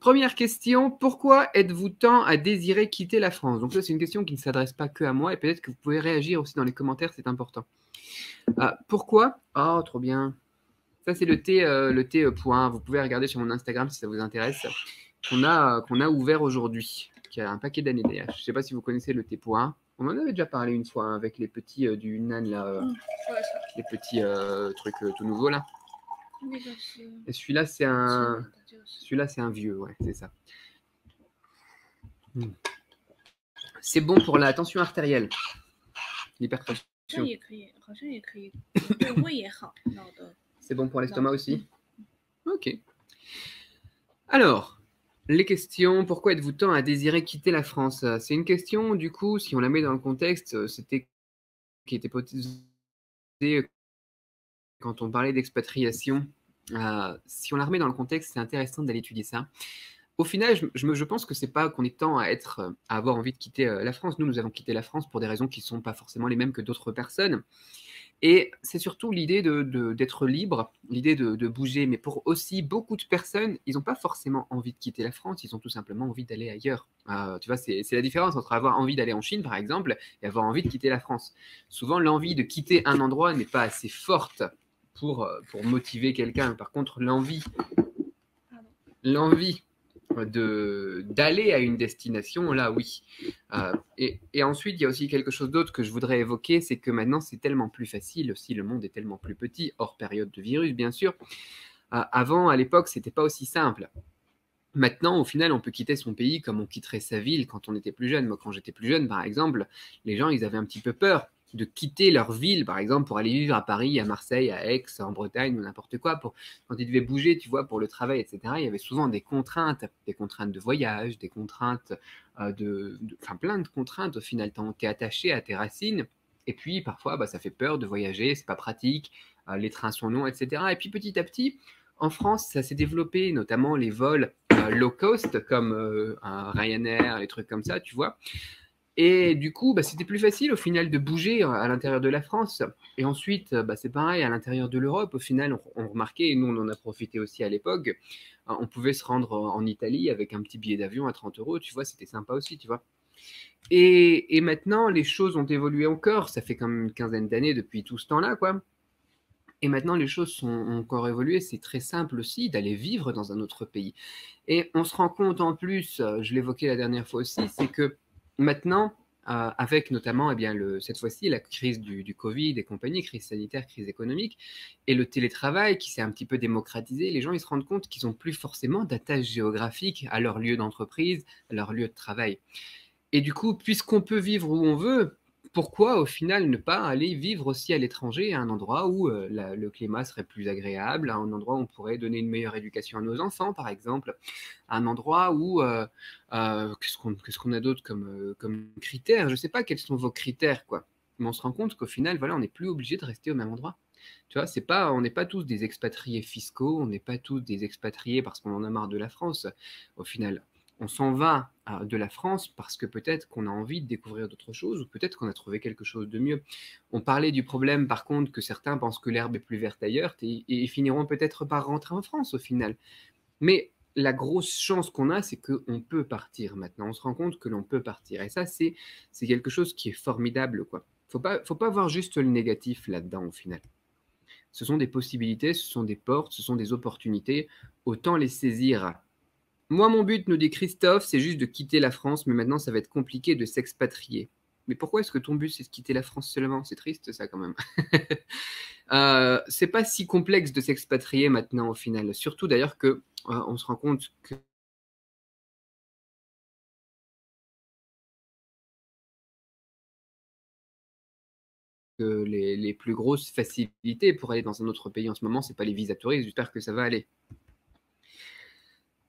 Première question, pourquoi êtes-vous tant à désirer quitter la France? Donc ça, c'est une question qui ne s'adresse pas que à moi et peut-être que vous pouvez réagir aussi dans les commentaires, c'est important. Pourquoi? Oh, trop bien. Ça, c'est le thé point. Vous pouvez regarder sur mon Instagram si ça vous intéresse, qu'on a ouvert aujourd'hui, qui a un paquet d'années d'ailleurs. Je ne sais pas si vous connaissez le thé point. On en avait déjà parlé une fois hein, avec les petits du Yunnan, là, les petits trucs tout nouveaux là. Et celui-là, c'est un vieux, ouais, c'est ça. C'est bon pour la tension artérielle, l'hypertension. C'est bon pour l'estomac aussi? Ok. Alors, les questions, pourquoi êtes-vous tant à désirer quitter la France? C'est une question, du coup, si on la met dans le contexte, c'était qui était posée quand on parlait d'expatriation. Si on la remet dans le contexte, c'est intéressant d'aller étudier ça. Au final, je pense que c'est pas qu'on est tant à avoir envie de quitter la France. Nous avons quitté la France pour des raisons qui ne sont pas forcément les mêmes que d'autres personnes. Et c'est surtout l'idée d'être libre, l'idée de bouger. Mais pour aussi beaucoup de personnes, ils n'ont pas forcément envie de quitter la France, ils ont tout simplement envie d'aller ailleurs. Tu vois, c'est la différence entre avoir envie d'aller en Chine, par exemple, et avoir envie de quitter la France. Souvent, l'envie de quitter un endroit n'est pas assez forte pour motiver quelqu'un. Par contre, l'envie d'aller à une destination, là, oui. Et ensuite, il y a aussi quelque chose d'autre que je voudrais évoquer, c'est que maintenant, c'est tellement plus facile aussi, le monde est tellement plus petit, hors période de virus, bien sûr. Avant, à l'époque, c'était pas aussi simple. Maintenant, au final, on peut quitter son pays comme on quitterait sa ville quand on était plus jeune. Moi, quand j'étais plus jeune, par exemple, les gens, ils avaient un petit peu peur de quitter leur ville, par exemple, pour aller vivre à Paris, à Marseille, à Aix, en Bretagne ou n'importe quoi. Quand ils devaient bouger, tu vois, pour le travail, etc., il y avait souvent des contraintes de voyage, des contraintes enfin plein de contraintes. Au final, tu es attaché à tes racines. Et puis, parfois, bah, ça fait peur de voyager, c'est pas pratique, les trains sont longs, etc. Et puis, petit à petit, en France, ça s'est développé, notamment les vols low cost comme un Ryanair, les trucs comme ça, tu vois. Et du coup, bah, c'était plus facile au final de bouger à l'intérieur de la France. Et ensuite, bah, c'est pareil, à l'intérieur de l'Europe, au final, on remarquait, et nous on en a profité aussi à l'époque, on pouvait se rendre en Italie avec un petit billet d'avion à 30 euros, tu vois, c'était sympa aussi, tu vois. Et maintenant, les choses ont évolué encore, ça fait quand même une quinzaine d'années depuis tout ce temps-là, quoi. Et maintenant, les choses ont encore évolué. C'est très simple aussi d'aller vivre dans un autre pays. Et on se rend compte en plus, je l'évoquais la dernière fois aussi, c'est que maintenant, avec notamment eh bien, cette fois-ci la crise du Covid et compagnie, crise sanitaire, crise économique, et le télétravail qui s'est un petit peu démocratisé, les gens ils se rendent compte qu'ils n'ont plus forcément d'attache géographique à leur lieu d'entreprise, à leur lieu de travail. Et du coup, puisqu'on peut vivre où on veut, pourquoi au final ne pas aller vivre aussi à l'étranger, à un endroit où le climat serait plus agréable, à un endroit où on pourrait donner une meilleure éducation à nos enfants, par exemple, à un endroit où qu'est-ce qu'on a d'autre comme critères? Je ne sais pas quels sont vos critères, quoi. Mais on se rend compte qu'au final, voilà, on n'est plus obligé de rester au même endroit. Tu vois, on n'est pas tous des expatriés fiscaux, on n'est pas tous des expatriés parce qu'on en a marre de la France. Au final, on s'en va de la France parce que peut-être qu'on a envie de découvrir d'autres choses ou peut-être qu'on a trouvé quelque chose de mieux. On parlait du problème, par contre, que certains pensent que l'herbe est plus verte ailleurs et finiront peut-être par rentrer en France au final. Mais la grosse chance qu'on a, c'est qu'on peut partir maintenant. On se rend compte que l'on peut partir. Et ça, c'est quelque chose qui est formidable, quoi. Faut pas voir juste le négatif là-dedans, au final. Ce sont des possibilités, ce sont des portes, ce sont des opportunités. Autant les saisir. Moi, mon but, nous dit Christophe, c'est juste de quitter la France, mais maintenant, ça va être compliqué de s'expatrier. Mais pourquoi est-ce que ton but, c'est de quitter la France seulement? C'est triste, ça, quand même. C'est pas si complexe de s'expatrier maintenant, au final. Surtout, d'ailleurs, que on se rend compte que les plus grosses facilités pour aller dans un autre pays en ce moment, c'est pas les visas touristes. J'espère que ça va aller.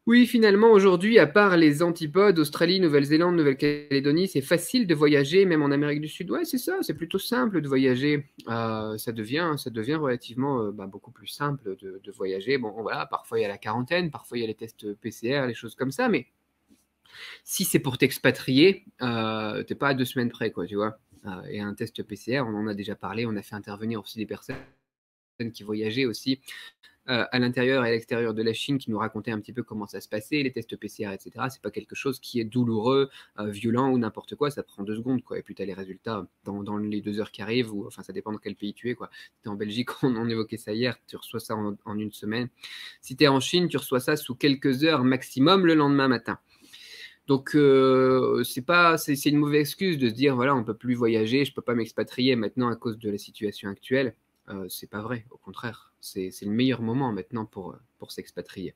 Oui, finalement, aujourd'hui, à part les antipodes, Australie, Nouvelle-Zélande, Nouvelle-Calédonie, c'est facile de voyager, même en Amérique du Sud. Ouais, c'est ça, c'est plutôt simple de voyager. Ça devient relativement beaucoup plus simple de voyager. Bon, voilà, parfois il y a la quarantaine, parfois il y a les tests PCR, les choses comme ça, mais si c'est pour t'expatrier, t'es pas à 2 semaines près, quoi, tu vois. Et un test PCR, on en a déjà parlé, on a fait intervenir aussi des personnes qui voyageaient aussi à l'intérieur et à l'extérieur de la Chine qui nous racontaient un petit peu comment ça se passait, les tests PCR, etc. C'est pas quelque chose qui est douloureux, violent ou n'importe quoi, ça prend 2 secondes, quoi. Et puis tu as les résultats dans les 2 heures qui arrivent, ou enfin ça dépend dans quel pays tu es, quoi. Si tu es en Belgique, on évoquait ça hier, tu reçois ça en une semaine. Si tu es en Chine, tu reçois ça sous quelques heures maximum le lendemain matin. Donc c'est une mauvaise excuse de se dire voilà, on peut plus voyager, je peux pas m'expatrier maintenant à cause de la situation actuelle. C'est pas vrai, au contraire, c'est le meilleur moment maintenant pour s'expatrier.